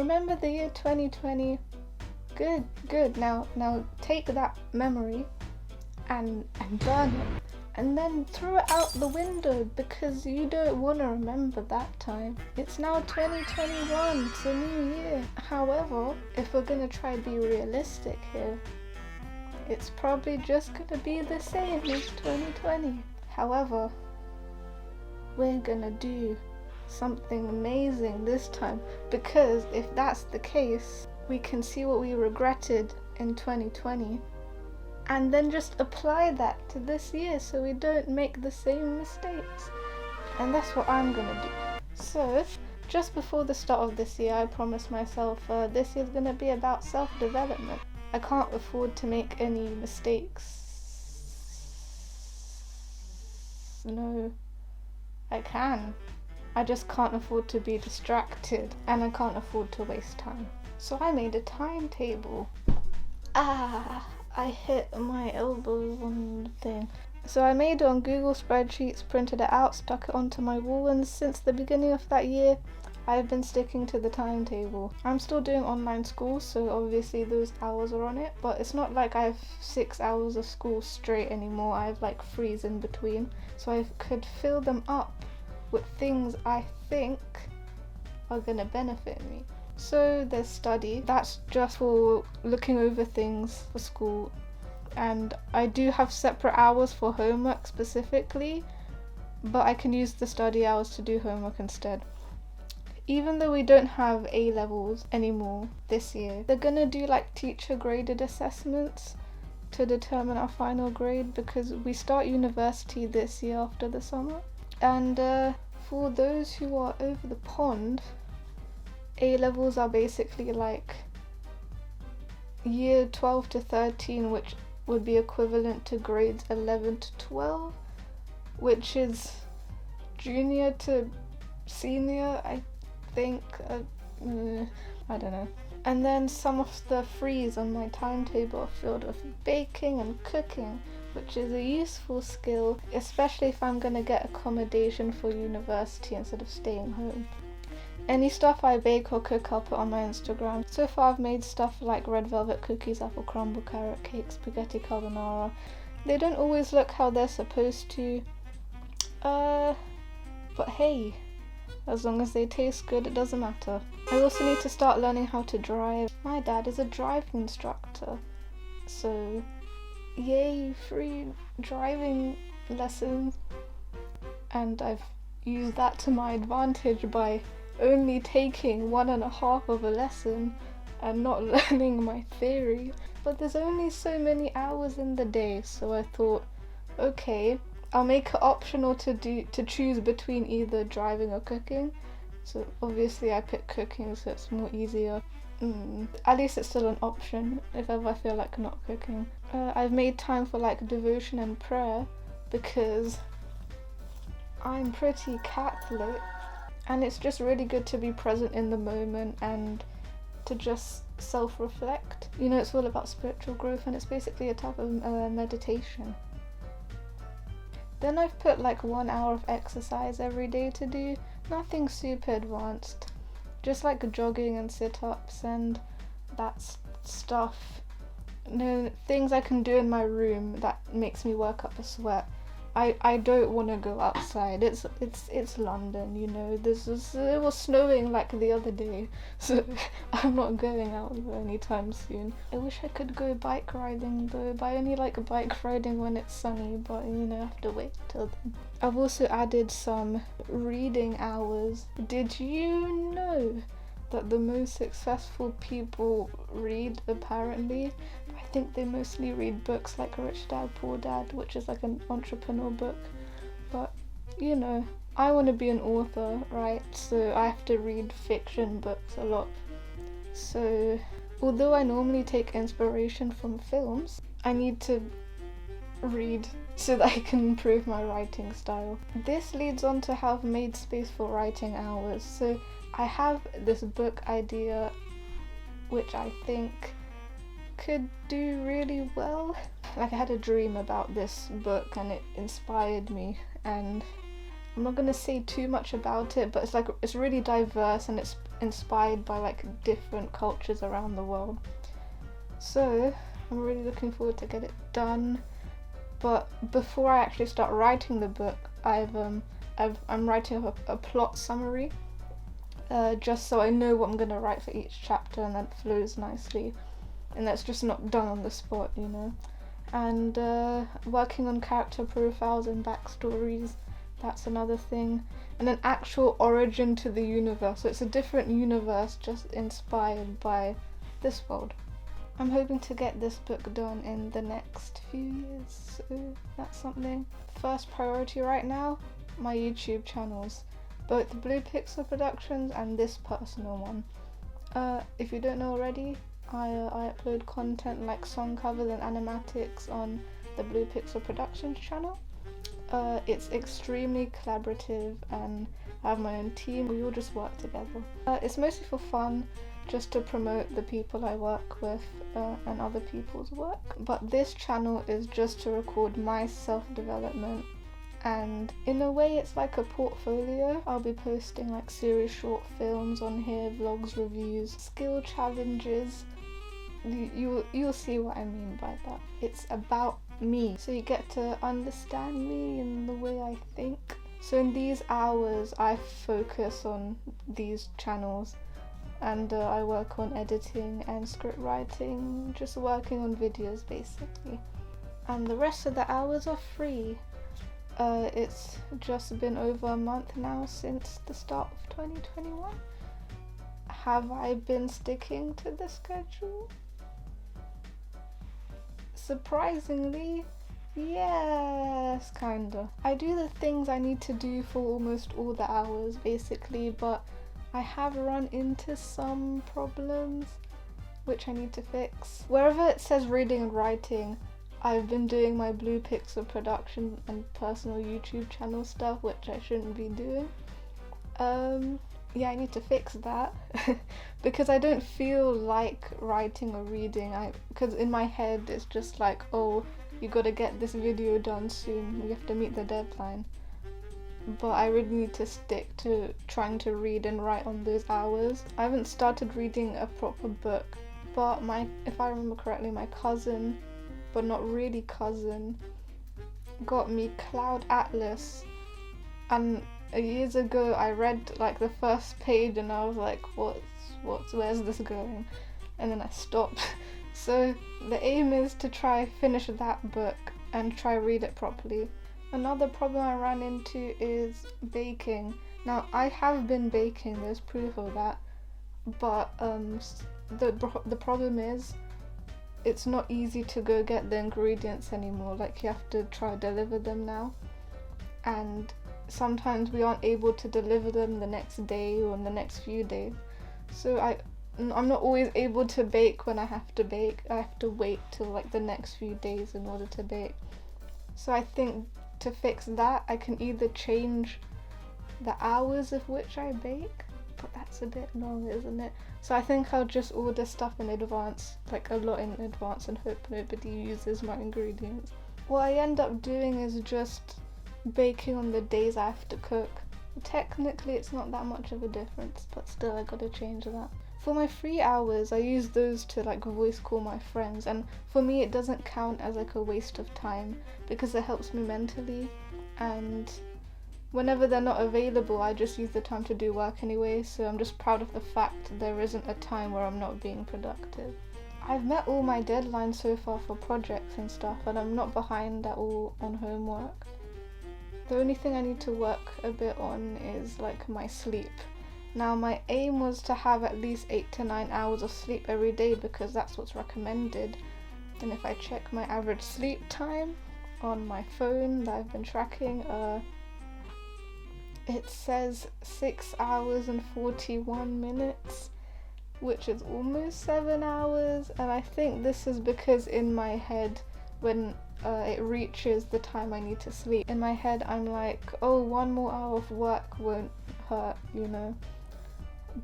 remember the year 2020? Good. Now take that memory and burn it. And then throw it out the window because you don't want to remember that time. It's now 2021, it's a new year. However, if we're gonna try to be realistic here, it's probably just gonna be the same as 2020. However, we're gonna do something amazing this time, because if that's the case, we can see what we regretted in 2020 and then just apply that to this year so we don't make the same mistakes. And that's what I'm gonna do. So, just before the start of this year, I promised myself this year's gonna be about self-development. I can't afford to make any mistakes. No, I can. I just can't afford to be distracted, and I can't afford to waste time. So I made a timetable. I hit my elbows on the thing. So I made it on Google spreadsheets, printed it out, stuck it onto my wall, and since the beginning of that year, I've been sticking to the timetable. I'm still doing online school, so obviously those hours are on it, but it's not like I have 6 hours of school straight anymore. I have like frees in between, so I could fill them up with things I think are gonna benefit me. So there's study, that's just for looking over things for school, and I do have separate hours for homework specifically, but I can use the study hours to do homework instead. Even though we don't have A levels anymore this year, they're gonna do like teacher graded assessments to determine our final grade, because we start university this year after the summer. And for those who are over the pond, A levels are basically like year 12 to 13, which would be equivalent to grades 11 to 12, which is junior to senior, I think. I don't know. And then some of the frees on my timetable are filled with baking and cooking, which is a useful skill, especially if I'm gonna get accommodation for university instead of staying home. Any stuff I bake or cook, I'll put on my Instagram. So far I've made stuff like red velvet cookies, apple crumble, carrot cake, spaghetti carbonara. They don't always look how they're supposed to, but hey, as long as they taste good, it doesn't matter. I also need to start learning how to drive. My dad is a driving instructor, so yay, free driving lessons. And I've used that to my advantage by only taking 1.5 of a lesson and not learning my theory. But there's only so many hours in the day, so I thought, okay, I'll make it optional to choose between either driving or cooking. So obviously I picked cooking, so it's more easier. At least it's still an option if ever I feel like not cooking. I've made time for like devotion and prayer because I'm pretty Catholic, and it's just really good to be present in the moment and to just self-reflect. You know, it's all about spiritual growth, and it's basically a type of meditation. Then I've put like 1 hour of exercise every day to do, nothing super advanced, just like jogging and sit-ups and that stuff. No, things I can do in my room that makes me work up a sweat. I don't want to go outside. It's London, you know. It was snowing like the other day, so I'm not going out anytime soon. I wish I could go bike riding though, but I only like bike riding when it's sunny, but you know, I have to wait till then. I've also added some reading hours. Did you know that the most successful people read, apparently? I think they mostly read books like Rich Dad, Poor Dad, which is like an entrepreneur book. But, you know, I want to be an author, right? So I have to read fiction books a lot. So, although I normally take inspiration from films, I need to read so that I can improve my writing style. This leads on to how I've made space for writing hours. So I have this book idea which I think could do really well. Like, I had a dream about this book and it inspired me, and I'm not gonna say too much about it, but it's really diverse and it's inspired by like different cultures around the world. So I'm really looking forward to get it done. But before I actually start writing the book, I'm writing a plot summary, just so I know what I'm gonna write for each chapter, and that flows nicely, and that's just not done on the spot, you know. And working on character profiles and backstories, that's another thing, and an actual origin to the universe. So it's a different universe, just inspired by this world. I'm hoping to get this book done in the next few years, so that's something. First priority right now, my YouTube channels, both Blue Pixel Productions and this personal one. If you don't know already, I upload content like song covers and animatics on the Blue Pixel Productions channel. It's extremely collaborative, and I have my own team. We all just work together. It's mostly for fun, just to promote the people I work with and other people's work. But this channel is just to record my self-development, and in a way it's like a portfolio. I'll be posting like series short films on here, vlogs, reviews, skill challenges. You'll see what I mean by that. It's about me, so you get to understand me and the way I think. So in these hours I focus on these channels, and I work on editing and script writing, just working on videos basically. And the rest of the hours are free. It's just been over a month now since the start of 2021. Have I been sticking to the schedule? Surprisingly, yes, kinda. I do the things I need to do for almost all the hours basically, but I have run into some problems which I need to fix. Wherever it says reading and writing, I've been doing my Blue Pixel production and personal YouTube channel stuff, which I shouldn't be doing. Yeah, I need to fix that because I don't feel like writing or reading. Because in my head it's just like, oh, you gotta get this video done soon, you have to meet the deadline. But I really need to stick to trying to read and write on those hours. I haven't started reading a proper book, but if I remember correctly, my cousin, but not really cousin, got me Cloud Atlas, and years ago I read like the first page and I was like, where's this going? And then I stopped. So the aim is to try finish that book and try read it properly. Another problem I ran into is baking. Now I have been baking, there's proof of that, but the problem is it's not easy to go get the ingredients anymore. Like you have to try deliver them now, and sometimes we aren't able to deliver them the next day or in the next few days. So I'm not always able to bake when I have to bake. I have to wait till like the next few days in order to bake. So I think to fix that, I can either change the hours of which I bake, but that's a bit long, isn't it? So I think I'll just order stuff in advance, like a lot in advance, and hope nobody uses my ingredients. What I end up doing is just baking on the days I have to cook. Technically it's not that much of a difference, but still I gotta change that. For my free hours, I use those to like voice call my friends, and for me it doesn't count as like a waste of time because it helps me mentally, and whenever they're not available I just use the time to do work anyway, so I'm just proud of the fact there isn't a time where I'm not being productive. I've met all my deadlines so far for projects and stuff, and I'm not behind at all on homework. The only thing I need to work a bit on is like my sleep. Now my aim was to have at least 8 to 9 hours of sleep every day because that's what's recommended. And if I check my average sleep time on my phone that I've been tracking, it says 6 hours and 41 minutes, which is almost 7 hours. And I think this is because in my head, when it reaches the time I need to sleep, in my head I'm like, oh, 1 more hour of work won't hurt, you know.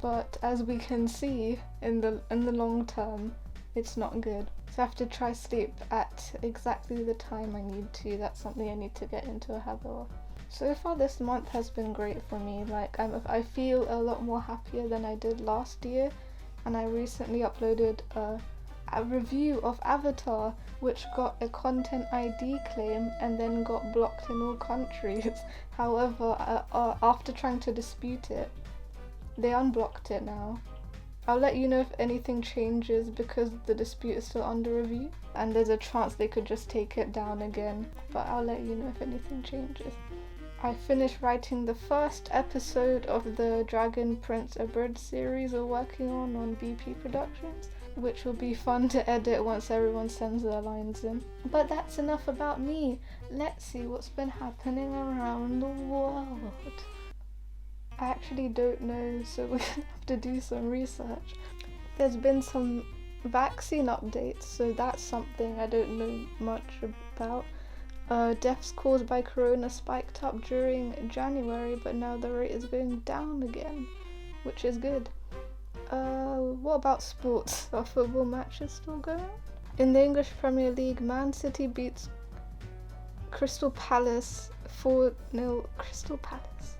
But as we can see, in the long term, it's not good. So I have to try sleep at exactly the time I need to. That's something I need to get into a habit of. So far this month has been great for me. Like I feel a lot more happier than I did last year, and I recently uploaded a review of Avatar, which got a content ID claim and then got blocked in all countries. However, after trying to dispute it, they unblocked it now. I'll let you know if anything changes because the dispute is still under review and there's a chance they could just take it down again, but I'll let you know if anything changes. I finished writing the first episode of the Dragon Prince Abridged series we're working on BP Productions, which will be fun to edit once everyone sends their lines in. But that's enough about me. Let's see what's been happening around the world. I actually don't know, so we're gonna have to do some research. There's been some vaccine updates, so that's something I don't know much about. Deaths caused by corona spiked up during January, but now the rate is going down again, which is good. What about sports? Are football matches still going on? In the English Premier League, Man City beats Crystal Palace 4-0. Crystal Palace.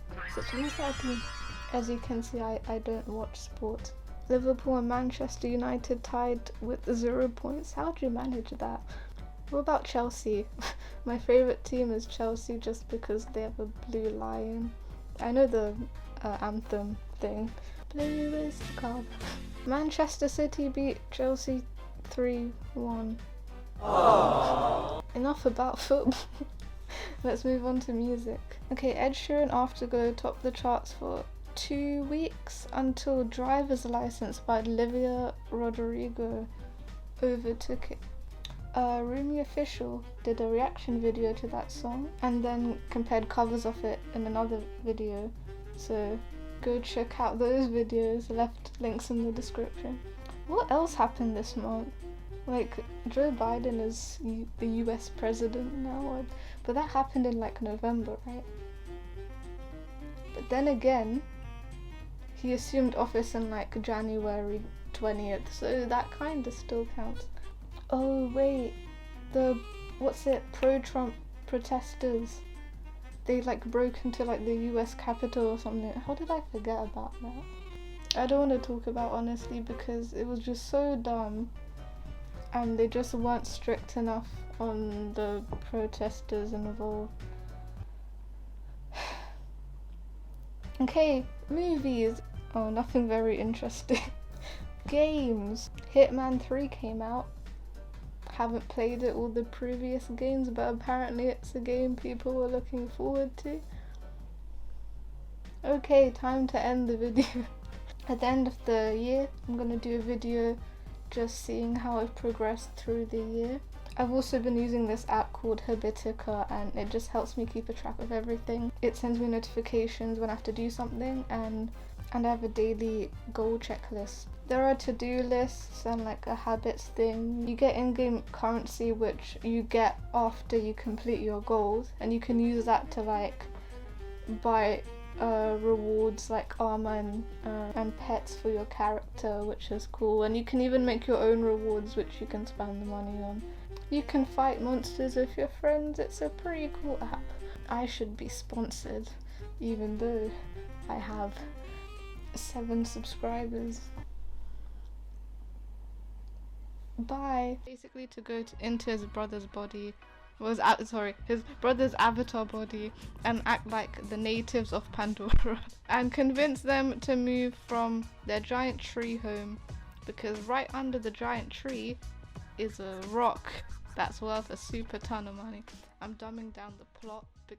As you can see, I don't watch sports. Liverpool and Manchester United tied with 0 points. How do you manage that? What about Chelsea? My favourite team is Chelsea just because they have a blue lion. I know the anthem thing. Blue is the colour. Manchester City beat Chelsea 3-1. Enough about football. Let's move on to music. Okay, Ed Sheeran Afterglow topped the charts for 2 weeks until Driver's License by Olivia Rodrigo overtook it. Rumi Official did a reaction video to that song and then compared covers of it in another video, so go check out those videos, left links in the description. What else happened this month? Like, Joe Biden is the US president now, but that happened in like November, right? But then again, he assumed office in like January 20th, so that kind of still counts. Oh wait, pro-Trump protesters, they like broke into like the US Capitol or something. How did I forget about that? I don't want to talk about honestly because it was just so dumb and they just weren't strict enough on the protesters involved. Okay, movies. Oh, nothing very interesting. Games. Hitman 3 came out. Haven't played it all the previous games, but apparently it's a game people were looking forward to. Okay, time to end the video. At the end of the year, I'm gonna do a video just seeing how I've progressed through the year. I've also been using this app called Habitica and it just helps me keep a track of everything. It sends me notifications when I have to do something and I have a daily goal checklist. There are to-do lists and like a habits thing. You get in-game currency which you get after you complete your goals and you can use that to like buy rewards like armor and pets for your character, which is cool, and you can even make your own rewards which you can spend the money on. You can fight monsters with your friends. It's a pretty cool app. I should be sponsored even though I have 7 subscribers. Bye. Basically to go into his brother's body his brother's avatar body and act like the natives of Pandora and convince them to move from their giant tree home because right under the giant tree is a rock that's worth a super ton of money. I'm dumbing down the plot